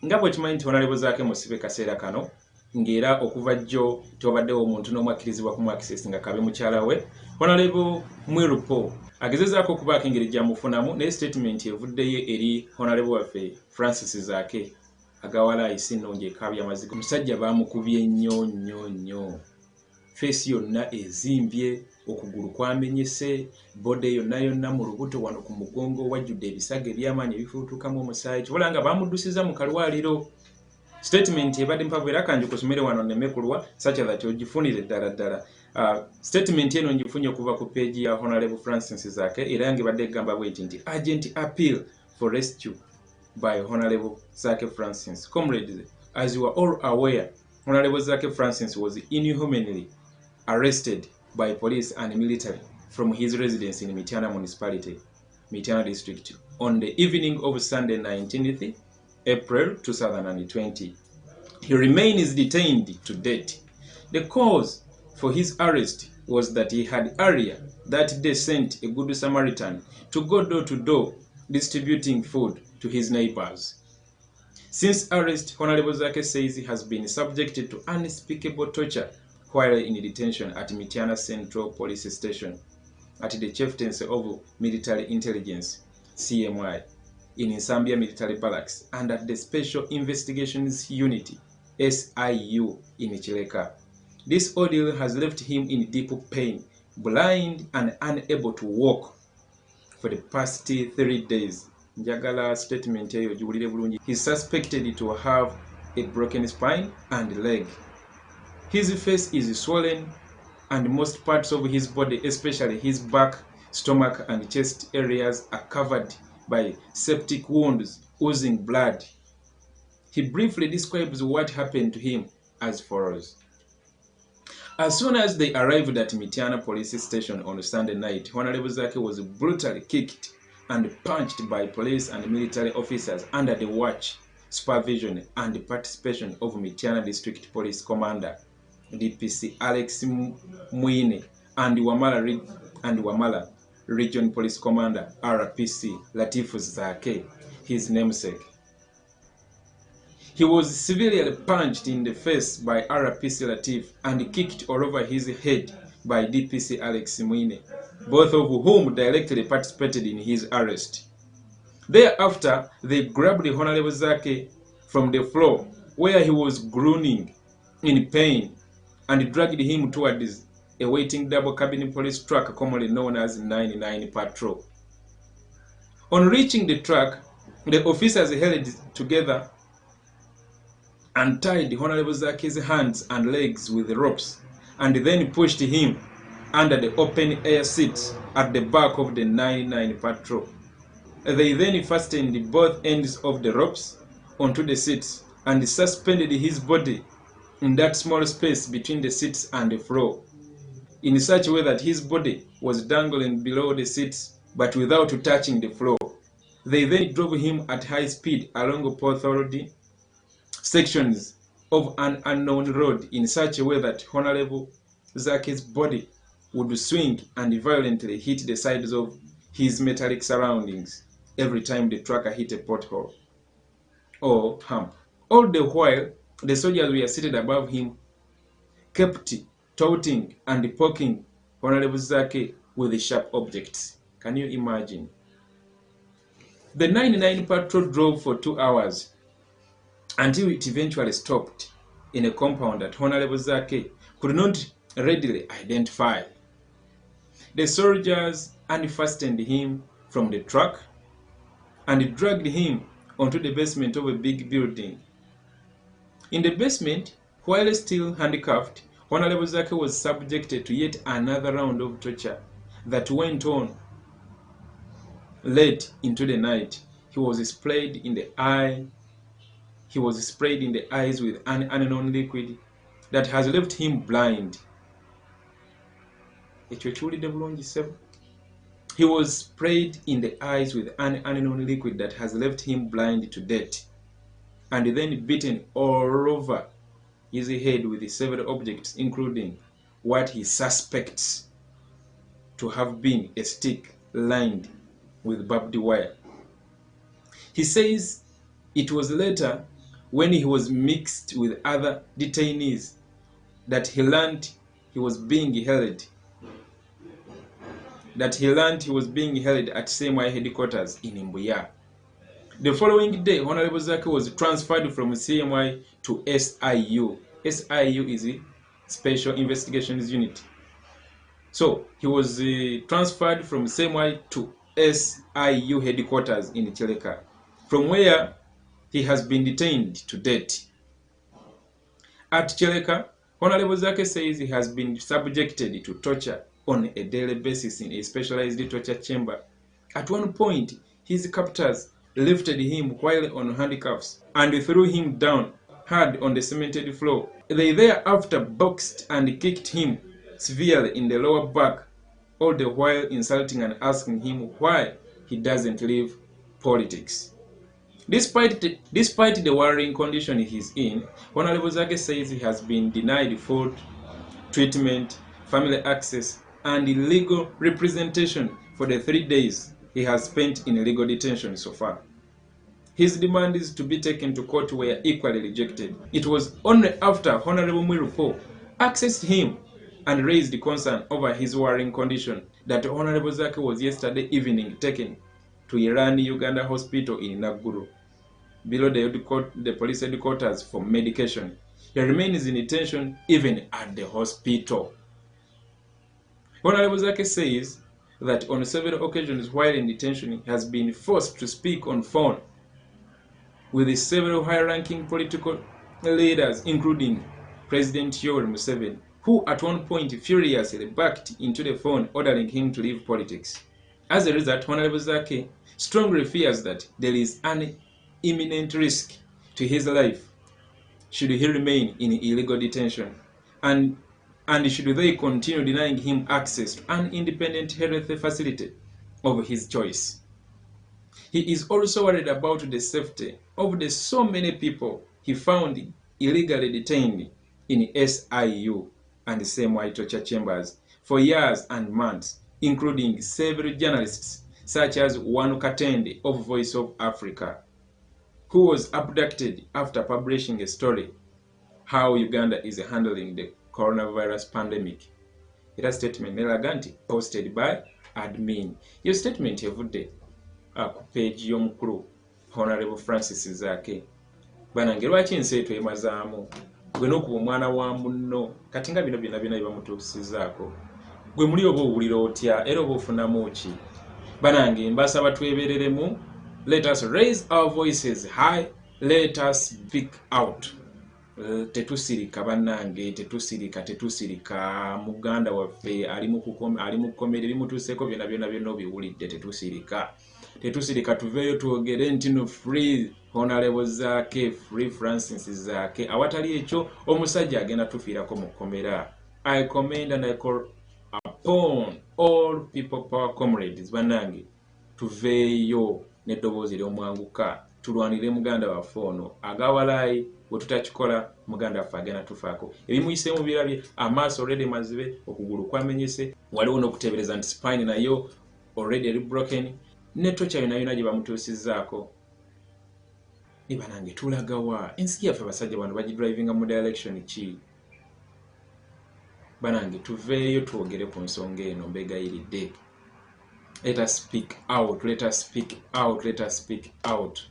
nga bwe kimanyi nti Honorable Zaake musibe kaseera kano ng'era okuva jjo tewabaddewo omuntu n'omu akkirizibwa ku access nga kabe mukyala we. Honorable Mwirupo agezezaako okubaako engeri gy'amufunamu naye statement evuddeyo eri Honorable waffe Francis Zaake agawala ayise ennungi ekaabya amaziga. Omusajja baamukubye nnyo. Feesi yonna ezimbye, okugulu kwamenyese, bode yonna mu lubuto wano ku mugongo wajjudde ebisago eby'amaanyi ebifuutukamu omusaayi. Kibula nga bamuddusiza mu kalwaliro. Statement ebadde mpavu era kanji kusomere wano nnemekulwa such that ogifunire ddala. Statement eno ngifunye okuva ku page ya Honorable Francis Zaake era ngibadde egamba bweti nti urgent appeal for rescue by Honorable Zaake Francis. Comrades, as you are all aware, Honorable Zaake Francis was inhumanly arrested by police and military from his residence in Mityana Municipality, Mityana District, on the evening of Sunday 19th April 2020. He remains detained to date. The cause for his arrest was that he had earlier that day sent a good Samaritan to go door to door distributing food to his neighbors. Since arrest, Honorable Zaake says he has been subjected to unspeakable torture while in detention at Mityana Central Police Station at the Chieftaincy of Military Intelligence, CMI, in Nsambya Military Barracks and at the Special Investigations Unit, SIU, in Chileka. This ordeal has left him in deep pain, blind and unable to walk for the past 3 days. Njagala statement eyo giwulire bulungi. He is suspected to have a broken spine and leg. His face is swollen and most parts of his body, especially his back, stomach and chest areas, are covered by septic wounds oozing blood. He briefly describes what happened to him as follows. As soon as they arrived at Mityana Police Station on Sunday night, Honorable Zaake was brutally kicked and punched by police and military officers under the watch, supervision and participation of Mityana District Police Commander DPC Alex Muwonge and Wamala Region Police Commander RPC Latif Zaake, his namesake. He was severely punched in the face by RPC Latif and kicked all over his head by DPC Alex Muwonge, both of whom directly participated in his arrest. Thereafter, they grabbed Honorable Zaake from the floor where he was groaning in pain and dragged him towards a waiting double cabin police truck commonly known as 99 Patrol. On reaching the truck, the officers held together and tied Honorable Zaake's hands and legs with ropes and then pushed him under the open air seats at the back of the 99 Patrol. They then fastened both ends of the ropes onto the seats and suspended his body in that small space between the seats and the floor, in such a way that his body was dangling below the seats but without touching the floor. They then drove him at high speed along potholed sections of an unknown road in such a way that Honorable Zaake's body would swing and violently hit the sides of his metallic surroundings every time the truck hit a pothole or hump. All the while, the soldiers were seated above him, kept taunting and poking Honorable Zaake with sharp objects. Can you imagine? The 99 Patrol drove for 2 hours until it eventually stopped in a compound that Honorable Zaake could not readily identify. The soldiers unfastened him from the truck and dragged him onto the basement of a big building. In the basement, while still handcuffed, Honorable Zaake was subjected to yet another round of torture that went on late into the night. He was sprayed in the eyes with an unknown liquid that has left him blind. He was sprayed in the eyes with an unknown liquid that has left him blind to death, and then beaten all over his head with several objects, including what he suspects to have been a stick lined with barbed wire. He says it was later when he was mixed with other detainees that he learned he was being held. At CMI headquarters in Mbuya. The following day, Hon.Zaake was transferred from CMI to SIU. SIU is a Special Investigations Unit. So he was transferred from CMI to SIU headquarters in Cheleka, from where he has been detained to date. At Cheleka, Hon.Zaake says he has been subjected to torture on a daily basis in a specialized torture chamber. At one point, his captors lifted him while on handcuffs and threw him down hard on the cemented floor. They thereafter boxed and kicked him severely in the lower back, all the while insulting and asking him why he doesn't leave politics. Despite the worrying condition he's in, Hon.Zaake says he has been denied food, treatment, family access, and legal representation for the 3 days he has spent in illegal detention so far. His demands to be taken to court were equally rejected. It was only after Honorable Mwilupo accessed him and raised concern over his worrying condition that Hon.Zaake was yesterday evening taken to Irani Uganda Hospital in Naguru, below the police headquarters, for medication. He remains in detention even at the hospital. Hon.Zaake says that on several occasions while in detention he has been forced to speak on phone with several high-ranking political leaders, including President Yoweri Museveni, who at one point furiously backed into the phone ordering him to leave politics. As a result, Hon.Zaake strongly fears that there is an imminent risk to his life should he remain in illegal detention, and should they continue denying him access to an independent health facility of his choice. He is also worried about the safety of the so many people he found illegally detained in SIU and CMI torture chambers for years and months, including several journalists such as Wanu Katende of Voice of Africa, who was abducted after publishing a story how Uganda is handling the coronavirus pandemic. Era statement nelaga nti posted by admin. Your statement evudde ku page y'omukulu Honorable Francis Zaake. Banange lwaki ensi etu emazaamu gwe n'okuba omwana wa munno kati nga bino byonna bibamutuusizaako gwe muli oba owulira otya era oba ofunamu ki? Banange mbasaba twebereremu. Let us raise our voices high. Let us speak out. Tetusirika bannange, tetusirika. Muganda waffe ali mu kukomera bimutuuseeko byonna obiwulidde. Tetusirika tuveeyo twogere nti no free Honorable Zaake, free Francis Zaake. Awatali ekyo omusajja agenda tufiirako mu kkomera. I commend and I call upon all people power comrades bannange tuveeyo n'eddoboozi ly'omwanguka tulwanire muganda waffe ono agawalayi bwe tutakikola muganda waffe agenda tufaako. Ebimuyiseemu birabye, amaaso already mazibe, okugulu kwamenyese, waliwo n'okuteebereza nti spine nayo already eri broken, ne tocha yonna gye bamutuusizzaako. Ne bannange tulagawa ensi yaffe abasajja bano bagidrivinga mu direction ki? Bannange tuveeyo twogere ku nsonga eno mbegayiridde. Let us speak out, let us speak out, let us speak out.